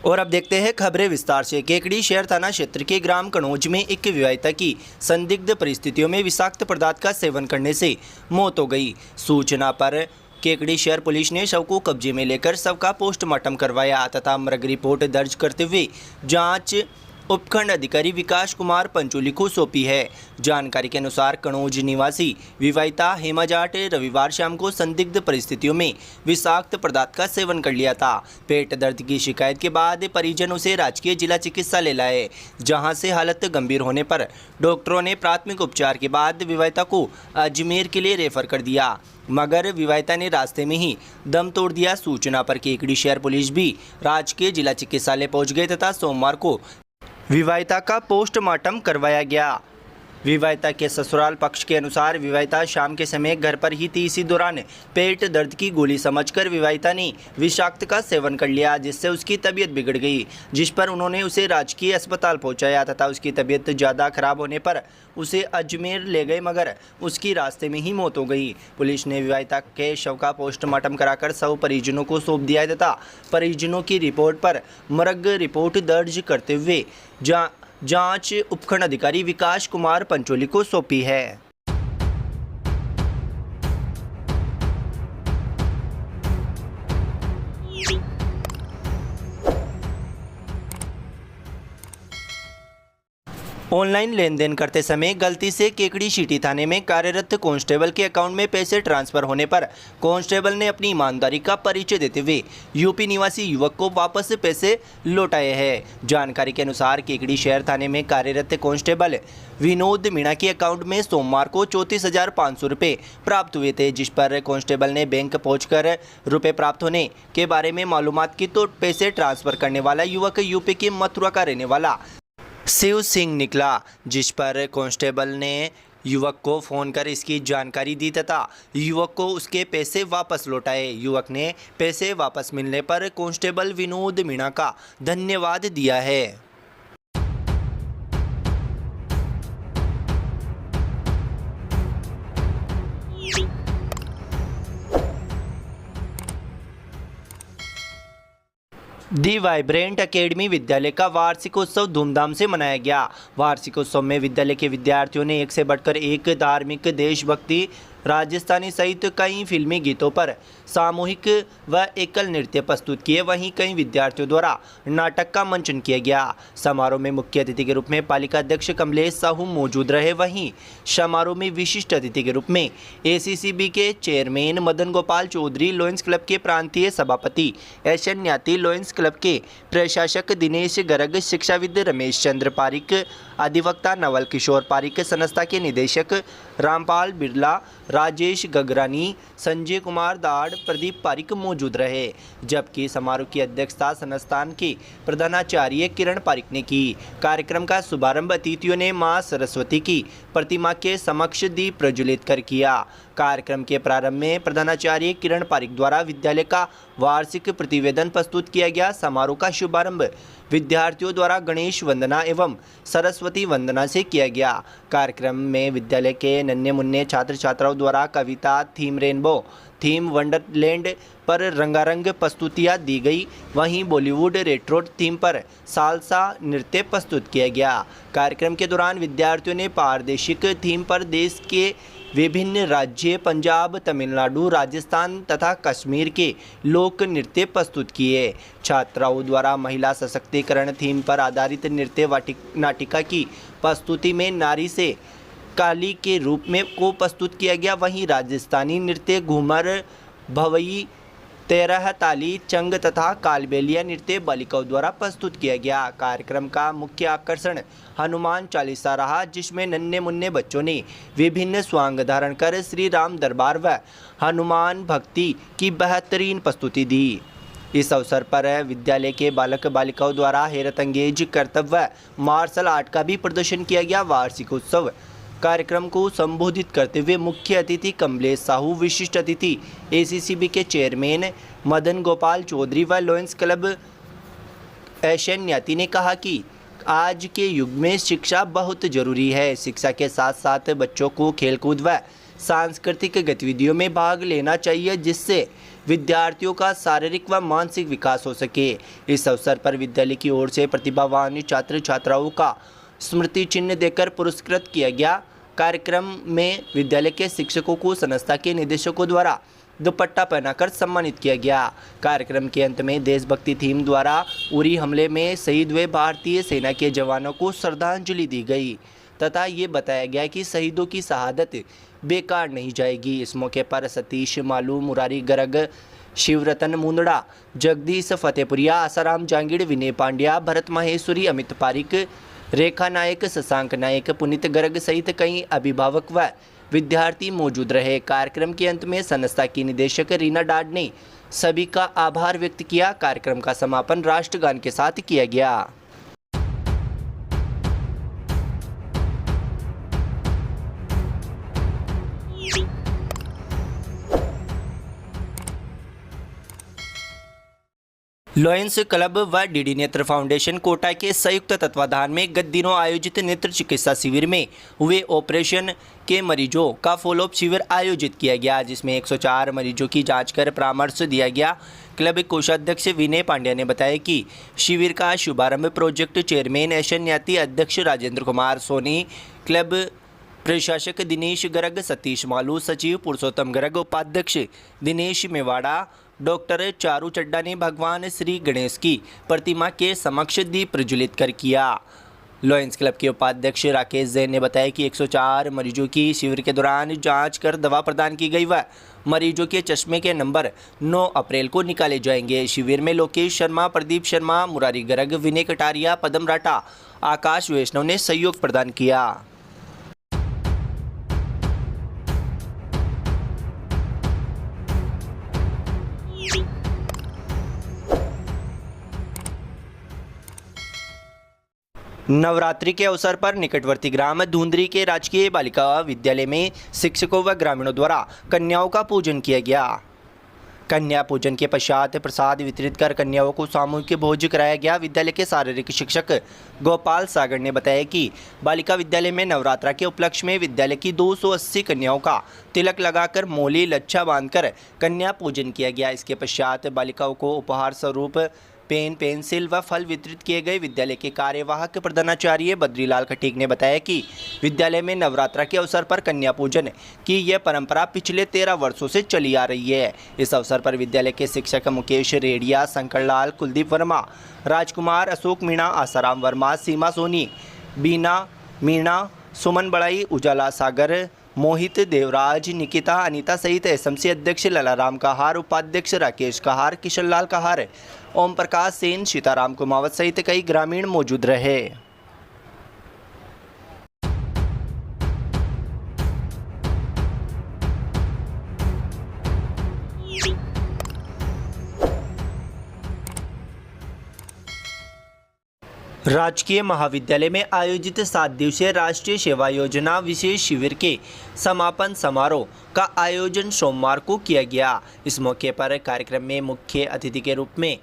और अब देखते हैं खबरें विस्तार से। केकड़ी शहर थाना क्षेत्र के ग्राम कनौज में एक विवाहिता की संदिग्ध परिस्थितियों में विषाक्त पदार्थ का सेवन करने से मौत हो गई। सूचना पर केकड़ी शहर पुलिस ने शव को कब्जे में लेकर शव का पोस्टमार्टम करवाया तथा मृग रिपोर्ट दर्ज करते हुए जांच उपखंड अधिकारी विकास कुमार पंचोली को सौंपी है। जानकारी के अनुसार कनौज निवासी विवाहिता हेमा जाट रविवार शाम को संदिग्ध परिस्थितियों में विषाक्त पदार्थ का सेवन कर लिया था। पेट दर्द की शिकायत के बाद परिजन उसे राजकीय जिला चिकित्सालय लाए, जहां से हालत गंभीर होने पर डॉक्टरों ने प्राथमिक उपचार के बाद विवाहिता को अजमेर के लिए रेफर कर दिया, मगर विवाहिता ने रास्ते में ही दम तोड़ दिया। सूचना पर केकड़ी शहर पुलिस भी राजकीय जिला चिकित्सालय पहुंच गए तथा सोमवार को विवाहिता का पोस्टमार्टम करवाया गया। विवाहिता के ससुराल पक्ष के अनुसार विवाहिता शाम के समय घर पर ही थी। इसी दौरान पेट दर्द की गोली समझकर विवाहिता ने विषाक्त का सेवन कर लिया, जिससे उसकी तबीयत बिगड़ गई, जिस पर उन्होंने उसे राजकीय अस्पताल पहुंचाया तथा उसकी तबीयत ज़्यादा खराब होने पर उसे अजमेर ले गए, मगर उसकी रास्ते में ही मौत हो गई। पुलिस ने विवाहिता के शव का पोस्टमार्टम कराकर शव परिजनों को सौंप दिया तथा परिजनों की रिपोर्ट पर मृग रिपोर्ट दर्ज करते हुए जांच उपखंड अधिकारी विकास कुमार पंचोली को सौंपी है। ऑनलाइन लेन देन करते समय गलती से केकड़ी सिटी थाने में कार्यरत कांस्टेबल के अकाउंट में पैसे ट्रांसफर होने पर कांस्टेबल ने अपनी ईमानदारी का परिचय देते हुए यूपी निवासी युवक को वापस पैसे लौटाए हैं। जानकारी के अनुसार केकड़ी शहर थाने में कार्यरत कांस्टेबल विनोद मीणा के अकाउंट में सोमवार को 34,500 रुपये प्राप्त हुए थे, जिस पर कांस्टेबल ने बैंक पहुंचकर रुपये प्राप्त होने के बारे में मालूमात की तो पैसे ट्रांसफर करने वाला युवक यूपी के मथुरा का रहने वाला शिव सिंह निकला, जिस पर कांस्टेबल ने युवक को फ़ोन कर इसकी जानकारी दी तथा युवक को उसके पैसे वापस लौटाए। युवक ने पैसे वापस मिलने पर कांस्टेबल विनोद मीणा का धन्यवाद दिया है। दी वाइब्रेंट एकेडमी विद्यालय का वार्षिकोत्सव धूमधाम से मनाया गया। वार्षिकोत्सव में विद्यालय के विद्यार्थियों ने एक से बढ़कर एक धार्मिक, देशभक्ति, राजस्थानी सहित कई फिल्मी गीतों पर सामूहिक व एकल नृत्य प्रस्तुत किए। वहीं कई विद्यार्थियों द्वारा नाटक का मंचन किया गया। समारोह में मुख्य अतिथि के रूप में पालिका अध्यक्ष कमलेश साहू मौजूद रहे। वहीं समारोह में विशिष्ट अतिथि के रूप में एसीसीबी के chairman Madan Gopal Chaudhary, Lions club के प्रांतीय सभापति एसएन न्याती, लॉयंस क्लब के प्रशासक दिनेश गर्ग, शिक्षाविद रमेश चंद्र पारिक, अधिवक्ता नवल किशोर पारिक, संस्था के निदेशक रामपाल बिरला, राजेश गगरानी, संजय कुमार दाड़, प्रदीप पारिक मौजूद रहे। जबकि समारोह की अध्यक्षता संस्थान के प्रधानाचार्य किरण पारिक ने की। कार्यक्रम का शुभारंभ अतिथियों ने मां सरस्वती की प्रतिमा के समक्ष दीप प्रज्वलित कर किया। कार्यक्रम के प्रारंभ में प्रधानाचार्य किरण पारिक द्वारा विद्यालय का वार्षिक प्रतिवेदन प्रस्तुत किया गया। समारोह का शुभारंभ विद्यार्थियों द्वारा गणेश वंदना एवं सरस्वती वंदना से किया गया। कार्यक्रम में विद्यालय के नन्हे मुन्ने छात्र छात्राओं द्वारा कविता, थीम रेनबो, थीम वंडरलैंड पर रंगारंग प्रस्तुतियाँ दी गई। वहीं बॉलीवुड रेट्रो थीम पर सालसा नृत्य प्रस्तुत किया गया। कार्यक्रम के दौरान विद्यार्थियों ने पारदर्शिक थीम पर देश के विभिन्न राज्य, पंजाब, तमिलनाडु, राजस्थान तथा कश्मीर के लोक नृत्य प्रस्तुत किए। छात्राओं द्वारा महिला सशक्तिकरण थीम पर आधारित नृत्य नाटिका की प्रस्तुति में नारी से काली के रूप में को प्रस्तुत किया गया। वहीं राजस्थानी नृत्य घूमर, भवई, तेरह ताली, चंग तथा कालबेलिया नृत्य बालिकाओं द्वारा प्रस्तुत किया गया। कार्यक्रम का मुख्य आकर्षण हनुमान चालीसा रहा, जिसमें नन्हे मुन्ने बच्चों ने विभिन्न स्वांग धारण कर श्री राम दरबार व हनुमान भक्ति की बेहतरीन प्रस्तुति दी। इस अवसर पर विद्यालय के बालक बालिकाओं द्वारा हैरत अंगेज करतब व मार्शल आर्ट का भी प्रदर्शन किया गया। वार्षिकोत्सव कार्यक्रम को संबोधित करते हुए मुख्य अतिथि कमलेश साहू, विशिष्ट अतिथि एसीसीबी के चेयरमैन मदन गोपाल चौधरी व लॉयंस क्लब एसएन न्याती ने कहा कि आज के युग में शिक्षा बहुत जरूरी है। शिक्षा के साथ साथ बच्चों को खेलकूद व सांस्कृतिक गतिविधियों में भाग लेना चाहिए, जिससे विद्यार्थियों का शारीरिक व मानसिक विकास हो सके। इस अवसर पर विद्यालय की ओर से प्रतिभावान छात्र छात्राओं का स्मृति चिन्ह देकर पुरस्कृत किया गया। कार्यक्रम में विद्यालय के शिक्षकों को संस्था के निदेशकों द्वारा दुपट्टा पहनाकर सम्मानित किया गया। कार्यक्रम के अंत में देशभक्ति थीम द्वारा उरी हमले में शहीद हुए भारतीय सेना के जवानों को श्रद्धांजलि दी गई तथा ये बताया गया कि शहीदों की शहादत बेकार नहीं जाएगी। इस मौके पर सतीश मालू, मुरारी गर्ग, शिवरतन मुंदड़ा, जगदीश फतेहपुरिया, आसाराम जांगीड़, विनय पांड्या, भरत माहेश्वरी, अमित पारिक, रेखा नायक, शशांक नायक, पुनीत गर्ग सहित कई अभिभावक व विद्यार्थी मौजूद रहे। कार्यक्रम के अंत में संस्था की निदेशक रीना डाड ने सभी का आभार व्यक्त किया। कार्यक्रम का समापन राष्ट्रगान के साथ किया गया। लॉयंस क्लब व डीडी नेत्र फाउंडेशन कोटा के संयुक्त तत्वाधान में गत दिनों आयोजित नेत्र चिकित्सा शिविर में हुए ऑपरेशन के मरीजों का फॉलोअप शिविर आयोजित किया गया, जिसमें 104 मरीजों की जांच कर परामर्श दिया गया। क्लब कोषाध्यक्ष विनय पांड्या ने बताया कि शिविर का शुभारंभ प्रोजेक्ट चेयरमैन एशियन न्याती अध्यक्ष राजेंद्र कुमार सोनी, क्लब प्रशासक दिनेश गर्ग, सतीश मालू, सचिव पुरुषोत्तम गर्ग, उपाध्यक्ष दिनेश मेवाड़ा, डॉक्टर चारू चड्डा ने भगवान श्री गणेश की प्रतिमा के समक्ष दीप प्रज्वलित कर किया। लॉयंस क्लब के उपाध्यक्ष राकेश जैन ने बताया कि 104 मरीजों की शिविर के दौरान जांच कर दवा प्रदान की गई व मरीजों के चश्मे के नंबर 9 अप्रैल को निकाले जाएंगे। शिविर में लोकेश शर्मा, प्रदीप शर्मा, मुरारी गर्ग, विनय कटारिया, पदम राठा, आकाश वैष्णव ने सहयोग प्रदान किया। नवरात्रि के अवसर पर निकटवर्ती ग्राम धुंधरी के राजकीय बालिका विद्यालय में शिक्षकों व ग्रामीणों द्वारा कन्याओं का पूजन किया गया। कन्या पूजन के पश्चात प्रसाद वितरित कर कन्याओं को सामूहिक भोज कराया गया। विद्यालय के शारीरिक शिक्षक गोपाल सागर ने बताया कि बालिका विद्यालय में नवरात्रा के उपलक्ष्य में विद्यालय की 280 कन्याओं का तिलक लगाकर मोली लच्छा बांधकर कन्या पूजन किया गया। इसके पश्चात बालिकाओं को उपहार स्वरूप पेन, पेंसिल व फल वितरित किए गए। विद्यालय के कार्यवाहक प्रधानाचार्य बद्रीलाल खटीक ने बताया कि विद्यालय में नवरात्रा के अवसर पर कन्या पूजन की यह परंपरा पिछले 13 वर्षों से चली आ रही है। इस अवसर पर विद्यालय के शिक्षक मुकेश रेडिया, शंकरलाल, कुलदीप वर्मा, राजकुमार, अशोक मीणा, आसाराम वर्मा, सीमा सोनी, बीना मीणा, सुमन बड़ाई, उजाला सागर, मोहित देवराज, निकिता, अनीता सहित एसएमसी अध्यक्ष ललाराम कहार, उपाध्यक्ष राकेश कहार, किशन लाल कहार, ओम प्रकाश सेन, सीताराम कुमावत सहित कई ग्रामीण मौजूद रहे। राजकीय महाविद्यालय में आयोजित 7 दिवसीय राष्ट्रीय सेवा योजना विशेष शिविर के समापन समारोह का आयोजन सोमवार को किया गया। इस मौके पर कार्यक्रम में मुख्य अतिथि के रूप में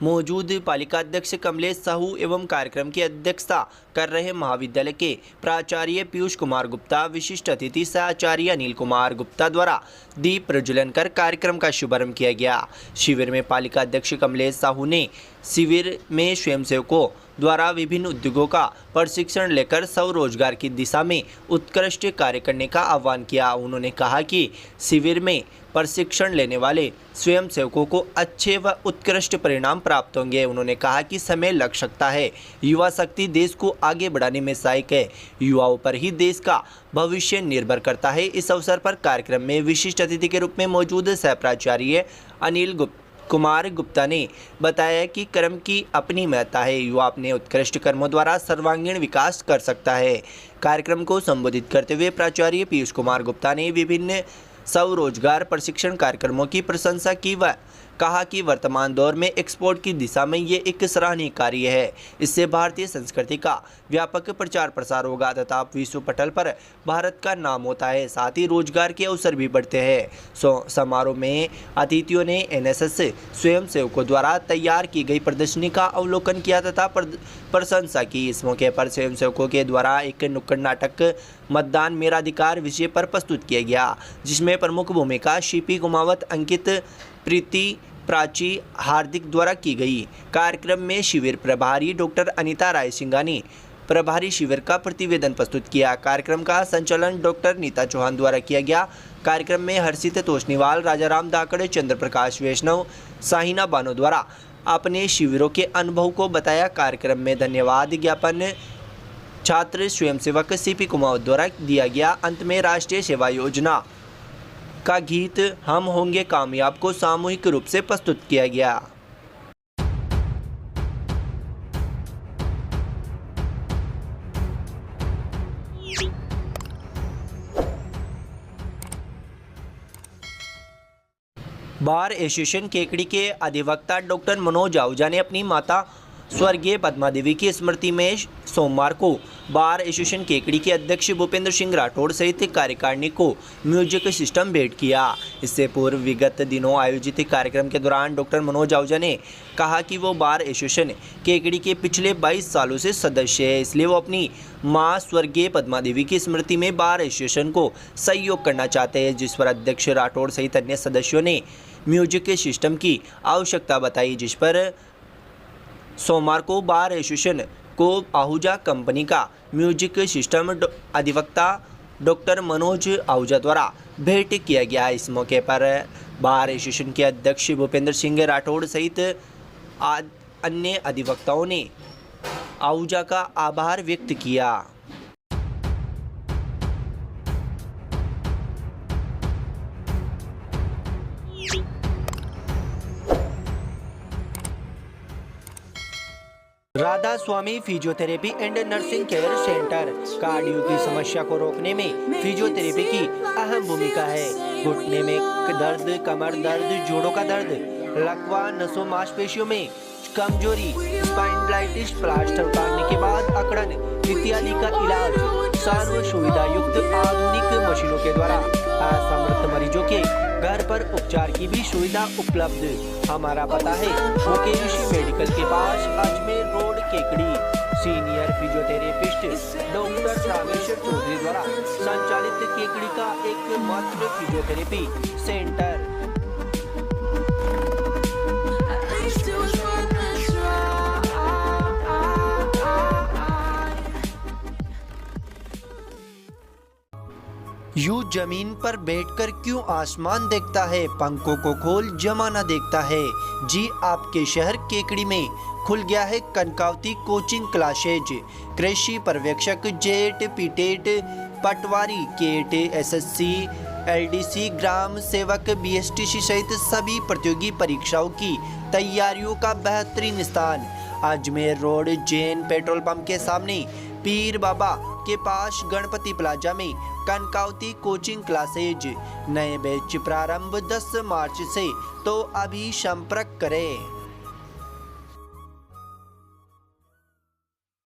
मौजूद पालिका अध्यक्ष कमलेश साहू एवं कार्यक्रम की अध्यक्षता कर रहे महाविद्यालय के प्राचार्य पीयूष कुमार गुप्ता, विशिष्ट अतिथि सह-आचार्य अनिल कुमार गुप्ता द्वारा दीप प्रज्वलन कर कार्यक्रम का शुभारंभ किया गया। शिविर में पालिका अध्यक्ष कमलेश साहू ने शिविर में स्वयंसेवकों द्वारा विभिन्न उद्योगों का प्रशिक्षण लेकर स्वरोजगार की दिशा में उत्कृष्ट कार्य करने का आह्वान किया। उन्होंने कहा कि शिविर में प्रशिक्षण लेने वाले स्वयंसेवकों को अच्छे व उत्कृष्ट परिणाम प्राप्त होंगे। उन्होंने कहा कि समय लग सकता है, युवा शक्ति देश को आगे बढ़ाने में सहायक है, युवाओं पर ही देश का भविष्य निर्भर करता है। इस अवसर पर कार्यक्रम में विशिष्ट अतिथि के रूप में मौजूद सह प्राचार्य अनिल कुमार गुप्ता ने बताया कि कर्म की अपनी महत्ता है, युवा अपने उत्कृष्ट कर्मों द्वारा सर्वांगीण विकास कर सकता है। कार्यक्रम को संबोधित करते हुए प्राचार्य पीयूष कुमार गुप्ता ने विभिन्न स्वरोजगार प्रशिक्षण कार्यक्रमों की प्रशंसा की व कहा कि वर्तमान दौर में एक्सपोर्ट की दिशा में ये एक सराहनीय कार्य है। इससे भारतीय संस्कृति का व्यापक प्रचार प्रसार होगा तथा विश्व पटल पर भारत का नाम होता है, साथ ही रोजगार के अवसर भी बढ़ते हैं। समारोह में अतिथियों ने एनएसएस स्वयंसेवकों द्वारा तैयार की गई प्रदर्शनी का अवलोकन किया तथा प्रशंसा की। इस मौके पर स्वयंसेवकों के द्वारा एक नुक्कड़ नाटक मतदान मेरा अधिकार विषय पर प्रस्तुत किया गया, जिसमें प्रमुख भूमिका शिपी कुमावत, अंकित प्रीति प्राची हार्दिक द्वारा की गई। कार्यक्रम में शिविर प्रभारी डॉक्टर अनीता राय सिंघा ने प्रभारी शिविर का प्रतिवेदन प्रस्तुत किया। कार्यक्रम का संचालन डॉक्टर नीता चौहान द्वारा किया गया। कार्यक्रम में हर्षित तोषनीवाल, राजाराम धाकड़, चंद्रप्रकाश वैष्णव, साहिना बानो द्वारा अपने शिविरों के अनुभव को बताया। कार्यक्रम में धन्यवाद ज्ञापन छात्र स्वयंसेवक सीपी कुमार द्वारा दिया गया। अंत में राष्ट्रीय सेवा योजना का गीत हम होंगे कामयाब को सामूहिक रूप से प्रस्तुत किया गया। बार एसोसिएशन केकड़ी के अधिवक्ता डॉक्टर मनोज आहूजा ने अपनी माता स्वर्गीय पद्मा देवी की स्मृति में सोमवार को बार एसोसिएशन केकड़ी के अध्यक्ष भूपेंद्र सिंह राठौड़ सहित कार्यकारिणी को म्यूजिक सिस्टम भेंट किया। इससे पूर्व विगत दिनों आयोजित कार्यक्रम के दौरान डॉक्टर मनोज आहूजा ने कहा कि वो बार एसोसिएशन केकड़ी के पिछले 22 सालों से सदस्य है, इसलिए वो अपनी मां स्वर्गीय पद्मा देवी की स्मृति में बार एसोसिएशन को सहयोग करना चाहते हैं, जिस पर अध्यक्ष राठौड़ सहित अन्य सदस्यों ने म्यूजिक सिस्टम की आवश्यकता बताई, जिस पर सोमवार को बार एसोसिएशन को आहूजा कंपनी का म्यूजिक सिस्टम अधिवक्ता डॉक्टर मनोज आहूजा द्वारा भेंट किया गया। इस मौके पर बार एसोसिएशन के अध्यक्ष भूपेंद्र सिंह राठौड़ सहित अन्य अधिवक्ताओं ने आहूजा का आभार व्यक्त किया। Radha Swami physiotherapy and nursing care centre cardio की समस्या को रोकने में फिजियोथेरेपी की अहम भूमिका है। घुटने में दर्द, कमर दर्द, जोड़ों का दर्द, लकवा, नसों मांसपेशियों में कमजोरी, स्पाइंडलाइटिस, प्लास्टर उतारने के बाद अकड़न इत्यादि का इलाज सर्व सुविधा युक्त आधुनिक मशीनों के द्वारा असमर्थ मरीजों के घर पर उपचार की भी सुविधा उपलब्ध। हमारा पता है मुकेश मेडिकल के पास, Ajmer road, Kekri. Senior physiotherapist doctor Rameshwar Chaudhary द्वारा संचालित केकड़ी का एकमात्र फिजियोथेरेपी सेंटर। यूं जमीन पर बैठकर क्यों आसमान देखता है, पंखों को खोल जमाना देखता है। जी आपके शहर केकड़ी में खुल गया है कनकावती कोचिंग क्लासेज। कृषि पर्यवेक्षक, जेट, पीटेट, पटवारी, केट, एसएससी, एलडीसी, ग्राम सेवक, बीएसटीसी सहित सभी प्रतियोगी परीक्षाओं की तैयारियों का बेहतरीन स्थान। Ajmer road, Jain petrol pump के सामने, पीर बाबा के पास, गणपति प्लाजा में कनकावती कोचिंग क्लासेज। नए बैच प्रारंभ 10 मार्च से, तो अभी संपर्क करें।